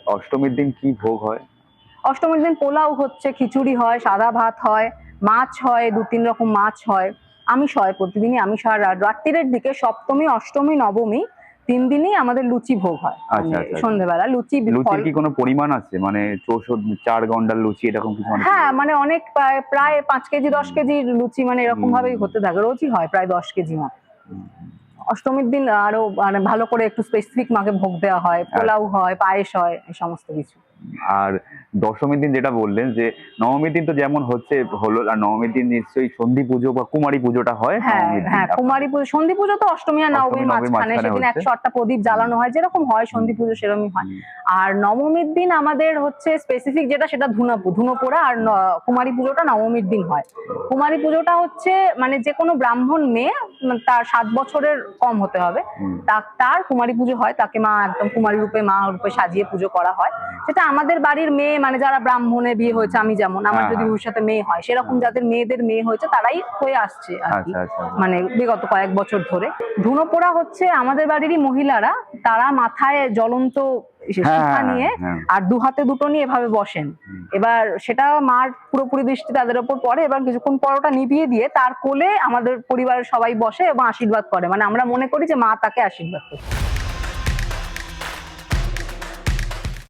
অষ্টমীর দিন কি ভোগ হয়? অষ্টমীর দিন পোলাও হচ্ছে, খিচুড়ি হয়, সাদা ভাত হয়, মাছ হয়, ২-৩ রকম মাছ হয়, আমিষ হয়, প্রতিদিনই আমিষ হয়। আর রাত্রিরের দিকে সপ্তমী, অষ্টমী, নবমী ৩ দিনই আমাদের লুচি ভোগ হয়। আচ্ছা, মানে আচ্ছা, আচ্ছা। সন্ধ্যেবেলা লুচি লুচির ফল। কি কোনো পরিমাণ আছে? মানে ৪ গন্ডার লুচি এরকম কিছু অনেক হ্যাঁ, মানে অনেক প্রায় ৫ কেজি ১০ হুম, কেজির লুচি মানে এরকম ভাবেই হুম, হতে থাকে। রোজই হয় প্রায় ১০ কেজি মতো। হুম, হুম। অষ্টমীর দিন আরো মানে ভালো করে একটু স্পেসিফিক মাকে ভোগ দেওয়া হয়, পোলাও আচ্ছা। হয়, পায়েস হয়, এই সমস্ত কিছু। আর দশমীর দিন যেটা বললেন যে নবমীর দিন তো যেমন হচ্ছে হলো, আর নবমীর দিন নিশ্চয়ই সন্ধি পুজো বা কুমারী পুজোটা হয় হ্যাঁ, নবমীর দিন হ্যাঁ, কুমারী আপনাদের। পুজো, সন্ধি পুজো তো অষ্টমী আর অষ্টমী নবমীর নবমীর মাঝখানে। মাঝখানে সেদিন হচ্ছে। ১০৮ টা প্রদীপ হুম, জ্বালানো হয়, যেরকম হয় হুম, সন্ধি পুজো সেরকমই হয়। হুম, আর নবমীর দিন আমাদের হচ্ছে স্পেসিফিক যেটা, সেটা ধুনো পোড়া। আর কুমারী পুজোটা নবমীর দিন হয়। কুমারী পুজোটা হচ্ছে মানে যে কোনো ব্রাহ্মণ মেয়ে, তার ৭ বছরের কম হতে হবে, হুম, তার কুমারী পুজো হয়। তাকে মা একদম কুমারী রূপে, মা রূপে সাজিয়ে পুজো করা হয়। সেটা আমাদের বাড়ির মেয়ে, মানে যারা ব্রাহ্মণে বিয়ে হয়েছে, আমি যেমন, আমার হ্যাঁ, যদি হ্যাঁ, ভবিষ্যতে মেয়ে হয়, সেরকম হ্যাঁ। যাদের মেয়েদের মেয়ে হয়েছে তারাই হয়ে আসছে আর কি, আচ্ছা, আচ্ছা, আচ্ছা। মানে বিগত কয়েক বছর ধরে। ধুনো পোড়া হচ্ছে আমাদের বাড়িরই মহিলারা, তারা মাথায় জ্বলন্ত হ্যাঁ, শিখা হ্যাঁ, হ্যাঁ, নিয়ে হ্যাঁ। আর দু হাতে দুটো নিয়ে এভাবে বসেন। হুম। এবার সেটা মার পুরোপুরি দৃষ্টি তাদের ওপর পড়ে। এবার কিছুক্ষণ পর ওটা নিভিয়ে দিয়ে তার কোলে আমাদের পরিবারের সবাই বসে এবং আশীর্বাদ করে। মানে আমরা মনে করি যে মা তাকে আশীর্বাদ করছে।